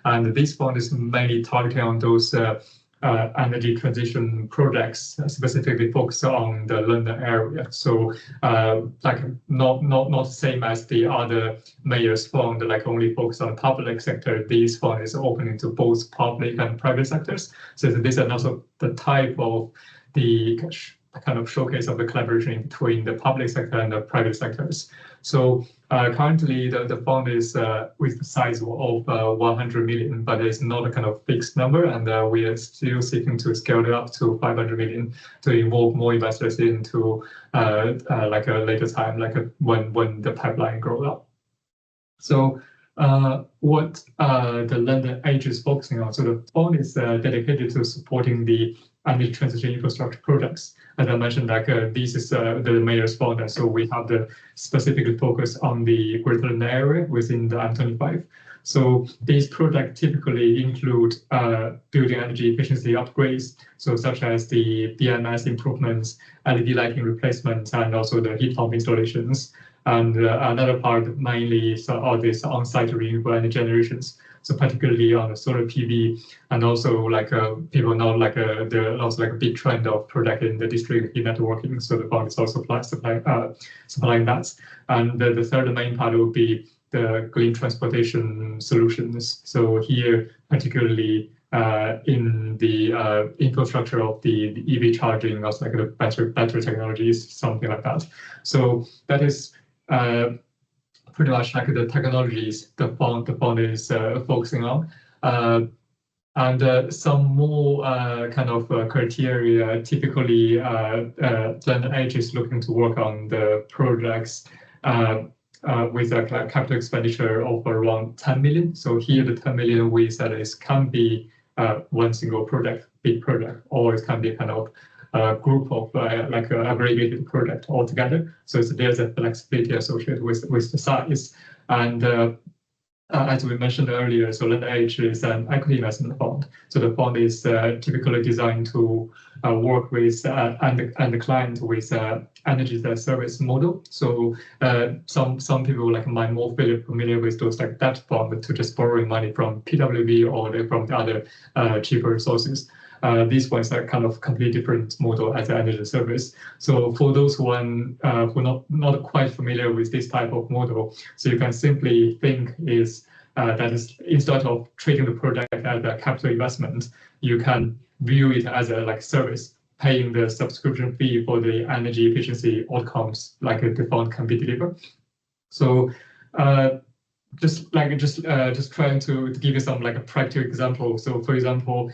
And this fund is mainly targeting on those energy transition projects, specifically focused on the London area. So like not the same as the other mayors fund, like only focus on public sector. This fund is open to both public and private sectors. So this is also the type of the kind of showcase of the collaboration between the public sector and the private sectors. So currently the fund is with the size of 100 million, but it's not a kind of fixed number, and we are still seeking to scale it up to 500 million to involve more investors into like a later time, like when the pipeline grows up. So what the London Edge is focusing on, so the fund is dedicated to supporting the energy transition infrastructure projects. As I mentioned, like this is the mayor's fund, and so we have the specific focus on the Greater London area within the M25. So these projects typically include building energy efficiency upgrades, so such as the BMS improvements, LED lighting replacements, and also the heat pump installations. And another part mainly are these on-site renewable energy generations. So particularly on the solar PV, and also like people know like there's also like a big trend of project in the district heat networking. So the fund is also supplying that. And the third main part would be the green transportation solutions. So here, particularly in the infrastructure of the EV charging, also like the battery technologies, something like that. So that is pretty much like the technologies the fund is focusing on. And some more kind of criteria. Typically, London Edge is looking to work on the projects with a capital expenditure of around 10 million. So here the 10 million we said is can be one single project, big project, or it can be kind of a group of like an aggregated project altogether. So there's a flexibility associated with the size. And as we mentioned earlier, so London Edge is an equity investment fund. So the fund is typically designed to work with and the client with energy as a service model. So some people like might more familiar with those like debt fund to just borrowing money from PWV or from the other cheaper sources. These ones are kind of completely different model as an energy service. So for those who are not quite familiar with this type of model, so you can simply think is that is instead of treating the project as a capital investment, you can view it as a like service, paying the subscription fee for the energy efficiency outcomes like the fund can be delivered. So just trying to give you some like a practical example. So for example,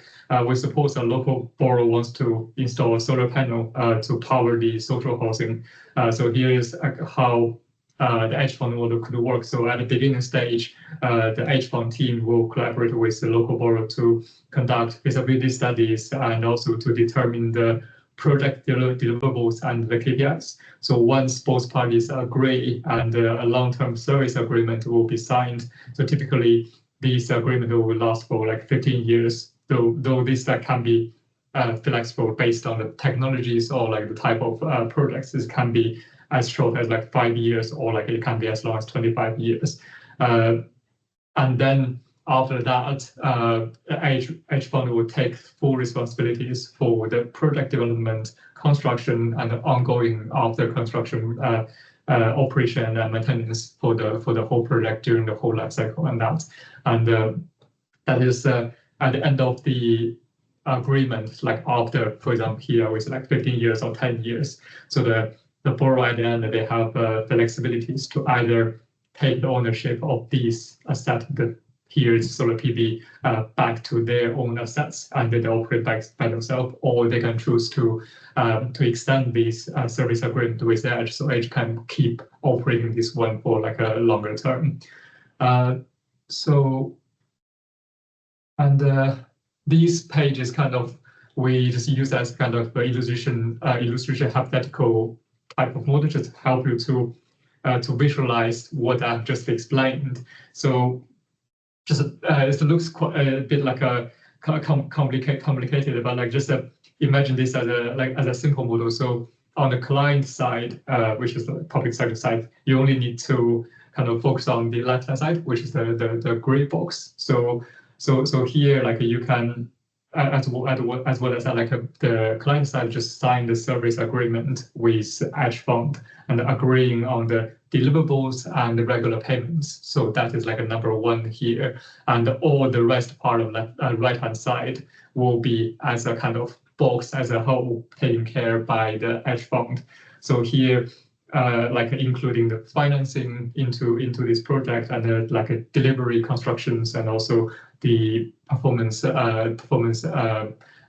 we suppose a local borrower wants to install a solar panel to power the social housing. So here is how the Edge fund model could work. So at the beginning stage, the Edge fund team will collaborate with the local borrower to conduct feasibility studies and also to determine the project deliverables and the KPIs. So once both parties agree and a long-term service agreement will be signed, so typically this agreement will last for like 15 years, though this can be flexible based on the technologies or like the type of projects. This can be as short as like 5 years, or like it can be as long as 25 years. And then after that, Edge fund will take full responsibilities for the project development, construction, and ongoing after construction operation and maintenance for the whole project during the whole life cycle and that. And that is at the end of the agreement, like after, for example, here with like 15 years or 10 years. So the borrower at the end, they have flexibilities to either take the ownership of these assets, here's solar PV, back to their own assets, and they operate by themselves, or they can choose to extend this service agreement with Edge, so Edge can keep operating this one for like a longer term. These pages kind of we just use as kind of illustration hypothetical type of model just to help you to visualize what I've just explained. So just it looks quite a bit like a complicated, but like just imagine this as a simple model. So on the client side, which is the public sector side, you only need to kind of focus on the left-hand side, which is the gray box. So So here, like you can, as well as like the client side just sign the service agreement with Edge Fund and agreeing on the deliverables and the regular payments. So that is like a number one here, and all the rest part of that right hand side will be as a kind of box as a whole taken care by the Edge Fund. So here, like including the financing into this project and like a delivery constructions and also the performance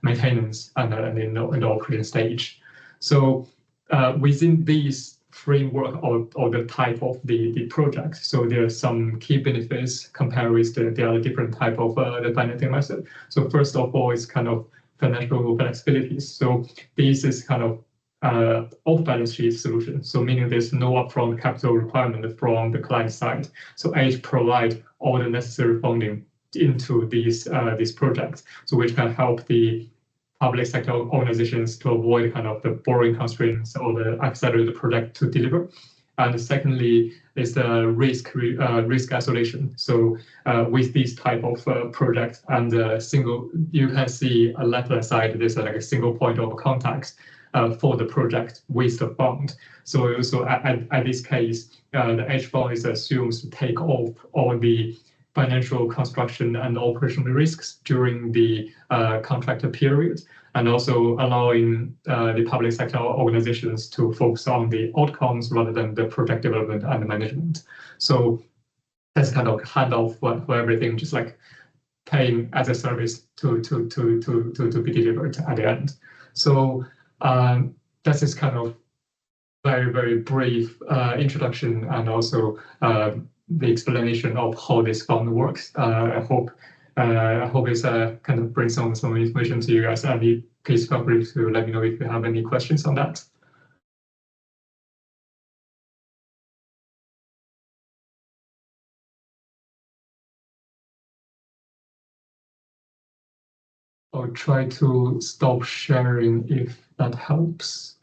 maintenance and in the operating stage. So within these framework or the type of the project, so there are some key benefits compared with the other different type of the financing method. So first of all, it's kind of financial flexibilities. So this is kind of off-balance sheet solution. So meaning there's no upfront capital requirement from the client side. So Edge provide all the necessary funding into these projects, so which can help the public sector organizations to avoid kind of the borrowing constraints or the accelerate the project to deliver. And secondly is the risk isolation. So with this type of project and you can see a left-hand side, there's like a single point of contact for the project with the fund. So also at this case, the Edge Fund is assumed to take off all the financial construction and operational risks during the contract period, and also allowing the public sector organizations to focus on the outcomes rather than the project development and management. So that's kind of handoff for everything, just like paying as a service to be delivered at the end. So that is kind of very brief introduction and also the explanation of how this fund works. I hope it's kind of brings some information to you guys. And please feel free to let me know if you have any questions on that. I'll try to stop sharing if that helps.